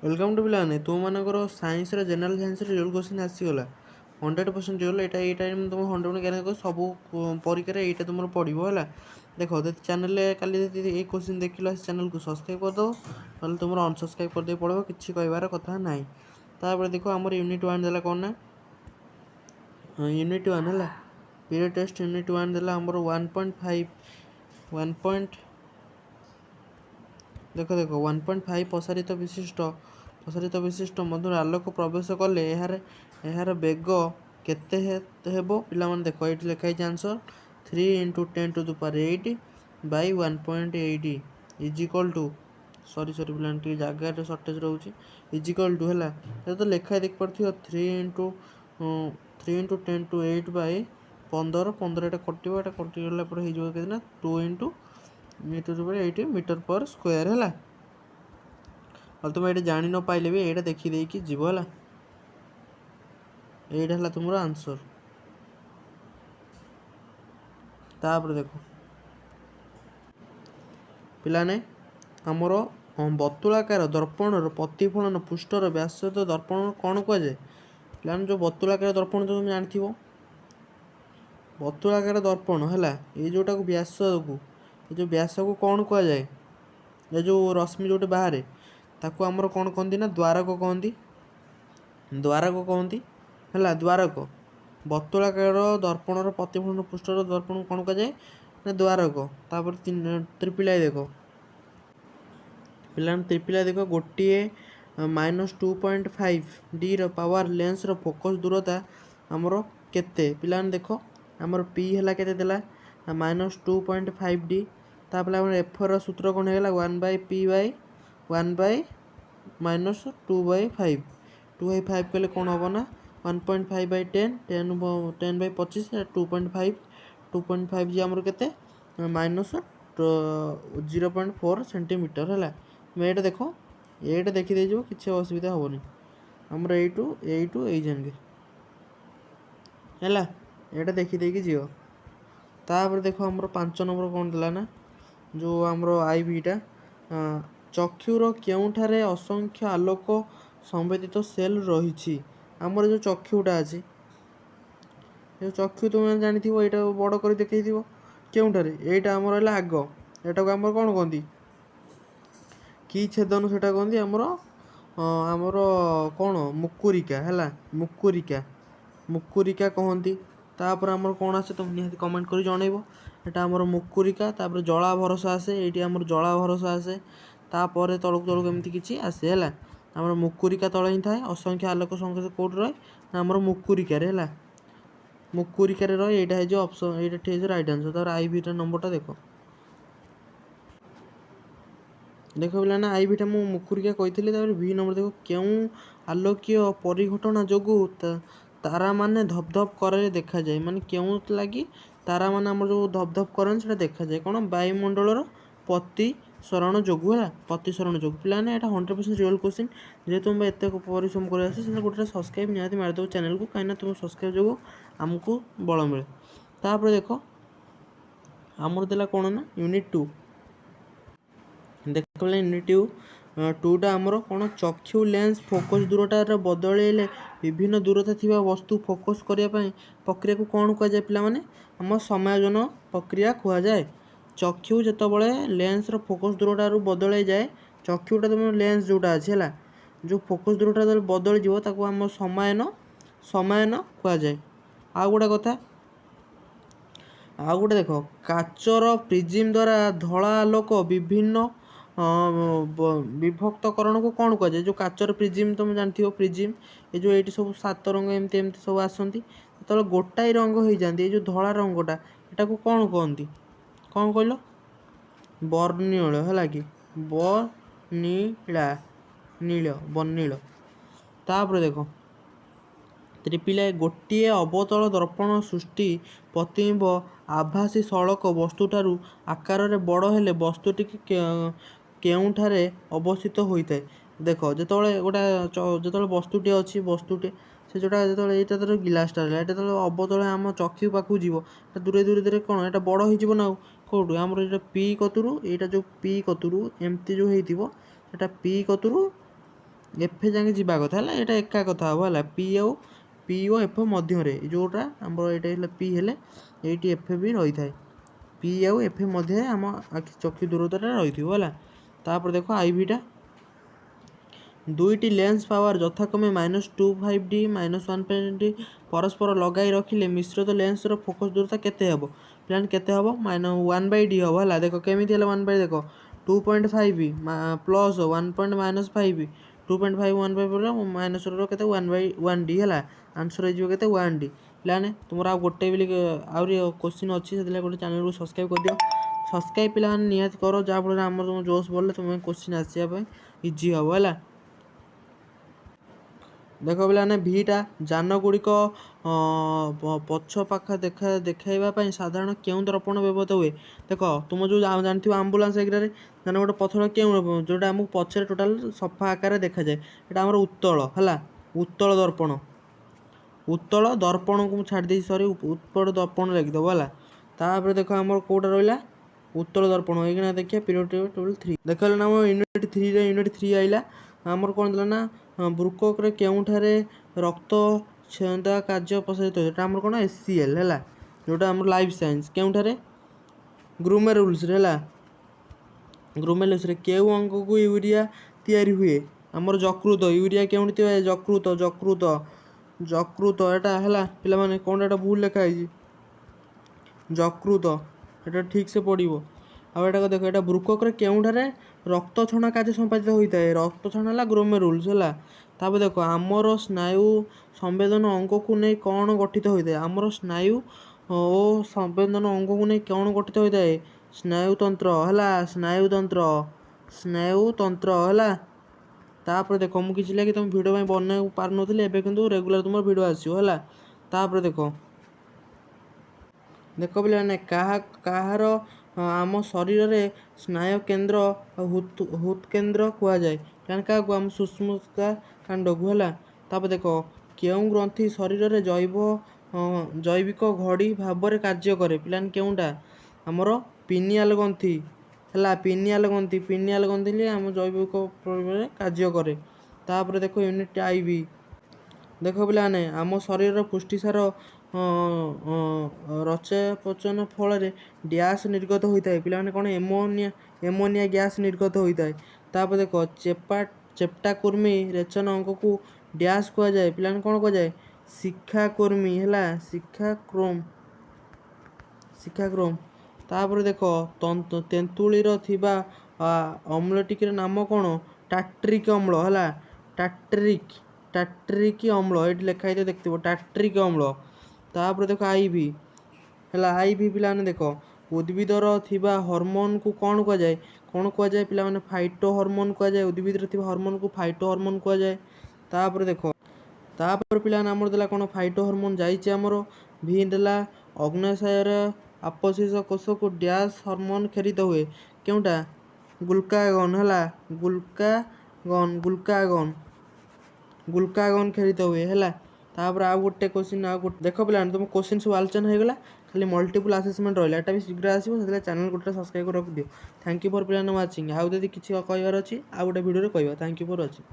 Welcome to पिलाने तुम मानकर science general science real question आसीगला 100% रियल ये टाइम तुम 100% ज्ञान सब परीक्षा यहाँ तुम पढ़ो है। देख चैनल काली ये क्वेश्चन देख लो चैनल को सब्सक्राइब करदे ना तुम अनसब्सक्राइब करदे पड़ो कि कहबार कथा ना। तापर देख आम यूनिट 1 देला कौन ना यूनिट 1 है पीरियड टेस्ट यूनिट 1 देला आमर 1.5 देख देख 1.5 प्रसारित विशिष्ट मधुर आलोक प्रवेश कले यार बेग केते हेबो पिला माने देख ये लिखाई answer 3 × 10⁸ by 1.8 is equal to sorry पिला जगह सर्टेज रोचे इज इक्वल टू है तो लिखाई देख पार 3 × 10⁸ बाई 15 ये कटिगला कितना 2 × 8 मीटर पर स्क्वायर है। और तुम ये जान न पाइले भी ये देखीदे कि जीव है ये तुम आंसर। तापर देख पिलाने आमर बतुलाकार दर्पण प्रतिफलन पृष्ठर व्यास दर्पण कौन कहुए पिलाने जो बतुलाकार दर्पण तो तुम जानथ बतुलाकार दर्पण है ये जोटा को व्यास को ये जो व्यास को कौन कहुए ये जो रश्मि जो बाहर ताको आमर कौन कहती ना द्वारक कहती है द्वारक बतुलाकार दर्पणर प्रतिफलन पृष्ठर दर्पण कौन कहुए ना द्वारक। तापर त्रिपिलाई देख पिला त्रिपिलाई देख गोटे -2.5 डी पावर लेंस फोकस दूरता आमर केते पिला देख आमर पी है केते देला -2.5 डी तापर आम एफर सूत्र कौन है 1/p/1 -2/5 2/5 कले कौन हम ना 1.5/10 10/25 2.5 जी आमर केते -0.4 सेंटीमीटर है। ये देख ये देखीदे जो किसी असुविधा हेनी आमर यू ये जान है ये देखीदे कि जीव। तापर देख आमर 5 नंबर कौन देला ना जो आमर आईवीटा चक्षुर केउठारे असंख्य आलोक संवेदित सेल रही आमर जो चक्षुटा अच्छी जो चक्षु तुम जानी यहाँ बड़ कर देखी केउठारे यहाँ आमर है आग एटा को आमर कौन कहती कि छेदन से कहती आमर आमर कौन मुकुरिका है मुकुरिका कहती। तापर आमर कौन आसे तुम निहाती कमेंट कर जनइब एटा आमर मुकुरिका तापर जला भरोसा आसे ये आमर जला भरोसा आसे तापर तलक तलक एमती किसी आसे है आमर मुकुरिका तले ही थाए असंख्य आलोक संख्या कौट रहे ना आमर मुकुरिकार है मुकुरिकार रही यहाँ है ऑप्शन ये ठीक है राइट आंसर। तापर आईवीटा नंबरटा देख देख पिला ना आईवीटा मु मुकुरिका कही भि नंबर देख क्यों आलोकीय परिघटना जोगु तारा माने धपधप करे देखा जाए माने क्यों लगी तारा माने आम जो धपधप करन से देखा जाए कौन वायुमंडल प्रतिसरण जोगु है प्रतिसरण जोगु पिला ना यहाँ 100% रियल क्वेश्चन जेहतु तुम एत परिश्रम कर गोटे सब्सक्राइब निहाती मारिदेव चैनल को कहीं तुम सब्सक्राइब जो आमको बल मिले। तापर देख आमर देला कौन ना यूनिट 2 देख यूनिट 2टा आमर कौन चक्षु लेंस फोकस दूरतार बदल विभिन्न दूरता थी वस्तु फोकस करने प्रक्रिया को कौन कहुए पिला माने आम समायोजन प्रक्रिया कहुए। चक्षु जितेबाला लेंस फोकस दूरतार बदल जाए चक्षुटा तुम लेंस जोटा अच्छे है जो फोकस दूरता बदल जाव आम समायन कहुए। आउ गोटे कथा आउ गोटे देख काचर प्रिजिम द्वारा धला आलोक विभिन्न विभक्तकरण को कौन कहुए जो काचर प्रिजिम तुम जानथि प्रिजिम ये जो ये सब 7 रंग एमती एमती सब आसती जो गोटाए रंग हो जाती ये जो धला रंगटा यहाँ को कौन कहती कौन कहल बर्णिल है कि बनीला नील बर्णिल। तापर देख त्रिपिला गोटे अवतल दर्पण सृष्टि प्रतिबिंब आभासी सड़क वस्तुठार आकार बड़ हेले वस्तुटी केउठारे अवस्थित होता है। देख जिते गोटा जो वस्तुटे अच्छी वस्तुटे से जोटा जो यहाँ गिलासटा है ये अवतल आम चक्षु पाक जीव दूरे दूरे दूरे कौन यहाँ बड़ हो कौटू आमर ये पी कतुरु यहाँ जो पी कतुरु एमती जो होता पी कतुरु ଏଫ୍ ଯାକେ ଯିବା କଥା ହେଲା, ଏଇଟା ଏକା କଥା ହେବ ହେଲା। ପି ଓ ଏଫ୍ ମଧ୍ୟରେ ଯେଉଁଟା ଆମର ଏଇଟା ହେଲା ପି ହେଲେ ଏଇଠି ଏଫ୍ ବି ରହିଥାଏ। ପି ଆଉ ଏଫ୍ ମଧ୍ୟରେ ଆମ ଚକ୍ଷୁ ଦୂରତାଟା ରହିଥିବ ହେଲା। ତାପରେ ଦେଖ ଆଇଭିଟା ଦୁଇଟି ଲେନ୍ସ ପାୱାର ଯଥାକ୍ରମେ -250D -120D ପରସ୍ପର ଲଗାଇ ରଖିଲେ ମିଶ୍ରିତ ଲେନ୍ସର ଫୋକସ୍ ଦୂରତା କେତେ ହେବ? ପ୍ଲାନ୍ କେତେ ହେବ? -1/d ହେବ ହେଲା। ଦେଖ କେମିତି ହେଲା 1/d, ଦେଖ 2.5 ପ୍ଲସ୍ 1.-5 2.5 1/5 ମାଇନସ୍ କେତେ 1/1d ହେଲା। ଆନ୍ସର୍ ହେଇଯିବ କେତେ 1d। ପିଲାମାନେ ତୁମର ଆଉ ଗୋଟେ ବୋଲି ଆହୁରି କୋଶ୍ଚିନ୍ ଅଛି, ସେଥିଲାଗି ଗୋଟେ ଚ୍ୟାନେଲକୁ ସବସ୍କ୍ରାଇବ୍ କରିଦିଅ। ସବସ୍କ୍ରାଇବ୍ ପିଲାମାନେ ନିହାତି କର, ଯାହାଫଳରେ ଆମର ଜୋସ୍ ବଢ଼ିଲେ ତୁମେ କୋଶ୍ଚିନ୍ ଆସିବା ପାଇଁ ଇଜି ହେବ ହେଲା। ଦେଖ ପିଲାମାନେ ଭିଟା ଯାନଗୁଡ଼ିକ ପଛ ପାଖ ଦେଖାଇବା ପାଇଁ ସାଧାରଣ କେଉଁ ଦର୍ପଣ ବ୍ୟବହୃତ ହୁଏ? ଦେଖ ତୁମ ଯେଉଁ ଜାଣିଥିବ ଆମ୍ବୁଲାନ୍ସ ଏଗ୍ରାରେ ମାନେ ଗୋଟେ ପଥର କେଉଁ ଯେଉଁଟା ଆମକୁ ପଛରେ ଟୋଟାଲ୍ ସଫା ଆକାରରେ ଦେଖାଯାଏ, ଏଇଟା ଆମର ଉତ୍ତଳ ହେଲା। ଉତ୍ତଳ ଦର୍ପଣ, ଉତ୍ତଳ ଦର୍ପଣକୁ ମୁଁ ଛାଡ଼ି ଦେଇଛି, ସରି ଉତ୍ତଳ ଦର୍ପଣ ଲେଖିଦେବ ହେଲା। ତାପରେ ଦେଖ ଆମର କେଉଁଟା ରହିଲା ଉତ୍ତଳ ଦର୍ପଣ। ଏଇଖିଣା ଦେଖିବା ପିରିୟଡ଼ ଟେବୁଲ୍ 3 ଦେଖ ନା ଆମ ୟୁନିଟ୍ 3ରେ ୟୁନିଟ୍ 3 ଆଇଲା। ଆମର କ'ଣ ଥିଲା ନା ବୃକକରେ କେଉଁଠାରେ ରକ୍ତ ଛେଦା କାର୍ଯ୍ୟ ପ୍ରସାରିତ ହୁଏ? ଏଇଟା ଆମର କ'ଣ ACL ହେଲା, ଯେଉଁଟା ଆମର ଲାଇଫ୍ ସାଇନ୍ସ। କେଉଁଠାରେ? ଗ୍ଲୋମେରୁଲସରେ ହେଲା। ଗ୍ଲୋମେରୁଲସରେ କେଉଁ ଅଙ୍ଗକୁ ୟୁରିଆ ତିଆରି ହୁଏ? ଆମର ଯକୃତ। ୟୁରିଆ କେଉଁଠି ତିଆରି? ଯକୃତ ଏଇଟା ହେଲା। ପିଲାମାନେ କ'ଣଟା ଏଇଟା ଭୁଲ ଲେଖା ହେଇଛି, ଯକୃତ, ଏଇଟା ଠିକ୍ସେ ପଡ଼ିବ। ଆଉ ଏଇଟା ଦେଖ, ଏଇଟା ବୃକକରେ କେଉଁଠାରେ ରକ୍ତ ଛଣା କାର୍ଯ୍ୟ ସମ୍ପାଦିତ ହୋଇଥାଏ? ରକ୍ତ ଛଣା ହେଲା ଗ୍ଲୋମେରୁଲସ ହେଲା। ତାପରେ ଦେଖ ଆମର ସ୍ନାୟୁ ସମ୍ବେଦନ ଅଙ୍ଗକୁ ନେଇ କ'ଣ ଗଠିତ ହୋଇଥାଏ? ଆମର ସ୍ନାୟୁ ଓ ସମ୍ବେଦନ ଅଙ୍ଗକୁ ନେଇ କ'ଣ ଗଠିତ ହୋଇଥାଏ? ସ୍ନାୟୁତନ୍ତ୍ର ହେଲା, ସ୍ନାୟୁତନ୍ତ୍ର ହେଲା। ତାପରେ ଦେଖ ମୁଁ କିଛି ଲାଗି ତୁମ ଭିଡ଼ିଓ ପାଇଁ ବନେଇ ପାରୁନଥିଲି, ଏବେ କିନ୍ତୁ ରେଗୁଲାର ତୁମର ଭିଡ଼ିଓ ଆସିବ ହେଲା। ତାପରେ ଦେଖ ପିଲାମାନେ କାହାର ଆମ ଶରୀରରେ ସ୍ନାୟୁ କେନ୍ଦ୍ର ହୃତ୍କେନ୍ଦ୍ର କୁହାଯାଏ? କାରଣ କାହାକୁ? ଆମ ସୁଷ୍ମୁକା କାଣ୍ଡକୁ ହେଲା। ତାପରେ ଦେଖ କେଉଁ ଗ୍ରନ୍ଥି ଶରୀରରେ ଜୈବିକ ଘଡ଼ି ଭାବରେ କାର୍ଯ୍ୟ କରେ? ପିଲାମାନେ କେଉଁଟା? ଆମର ପିନିଆଲ ଗ୍ରନ୍ଥି ହେଲା। ପିନିଆଲ ଗ୍ରନ୍ଥି ଆମ ଜୈବିକ ଭାବରେ କାର୍ଯ୍ୟ କରେ। ତାପରେ ଦେଖ ୟୁନିଟ୍ ଆଇବି। ଦେଖ ପିଲାମାନେ ଆମ ଶରୀରର ପୁଷ୍ଟିସାର ରଚୟାପଚନ ଫଳରେ ଡ୍ୟାସ୍ ନିର୍ଗତ ହୋଇଥାଏ? ପିଲାମାନେ କ'ଣ? ଏମୋନିଆ ଗ୍ୟାସ୍ ନିର୍ଗତ ହୋଇଥାଏ। ତାପରେ ଦେଖ ଚେପ୍ଟାକୃମି ରେଚନ ଅଙ୍ଗକୁ ଡ୍ୟାସ୍ କୁହାଯାଏ? ପିଲାମାନେ କ'ଣ କୁହାଯାଏ? ଶିଖାକୃମି ହେଲା, ଶିଖାକୃମ। ତାପରେ ଦେଖ ତେନ୍ତୁଳିର ଥିବା ଅମ୍ଳଟିର ନାମ କ'ଣ? ଟାର୍ଟ୍ରିକ ଅମ୍ଳ ହେଲା। ଟାର୍ଟ୍ରିକ ଅମ୍ଳ ଏଇଠି ଲେଖା ହେଇଥିବ, ଦେଖିଥିବ ଟାର୍ଟ୍ରିକ ଅମ୍ଳ। ତାପରେ ଦେଖ ଆଇଭି ହେଲା। ଆଇଭି ପିଲାମାନେ ଦେଖ ଉଦ୍ଭିଦର ଥିବା ହରମୋନ୍କୁ କ'ଣ କୁହାଯାଏ? କ'ଣ କୁହାଯାଏ ପିଲାମାନେ? ଫାଇଟୋ ହରମୋନ୍ କୁହାଯାଏ। ଉଦ୍ଭିଦରେ ଥିବା ହରମୋନ୍କୁ ଫାଇଟୋ ହରମୋନ୍ କୁହାଯାଏ। ତାପରେ ଦେଖ ପିଲାମାନେ ଆମର ଦେଲା କ'ଣ? ଫାଇଟୋ ହରମୋନ୍ ଯାଇଛି ଆମର। ଭି ଦେଲା ଅଗ୍ନାଶୟର ଆପୋସିସ କୋଷକୁ ଡ୍ୟାସ୍ ହରମୋନ୍ କ୍ଷରିତ ହୁଏ? କେଉଁଟା? ଗ୍ଲୁକାଗନ୍ ହେଲା। ଗ୍ଲୁକାଗନ୍ କ୍ଷରିତ ହୁଏ ହେଲା। ତାପରେ ଆଉ ଗୋଟେ କୋଶ୍ଚିନ୍, ଦେଖ ପିଲାମାନେ ତୁମ କୋଶ୍ଚିନ୍ ସବୁ ଆଲୋଚନା ହେଇଗଲା, ଖାଲି ମଲ୍ଟିପୁଲ୍ ଆସେସମେଣ୍ଟ ରହିଲା। ଏଟା ବି ଶୀଘ୍ର ଆସିବ, ସେଥିପାଇଁ ଚ୍ୟାନେଲ୍ ଗୋଟେ ସବସ୍କ୍ରାଇବ୍ କରି ରଖିଦିଅ। ଥ୍ୟାଙ୍କ ୟୁ ଫର୍ ପିଲାମାନେ ୱାଚିଂ। ଆଉ ଯଦି କିଛି କହିବାର ଅଛି ଆଉ ଗୋଟେ ଭିଡ଼ିଓରେ କହିବା। Thank you for watching.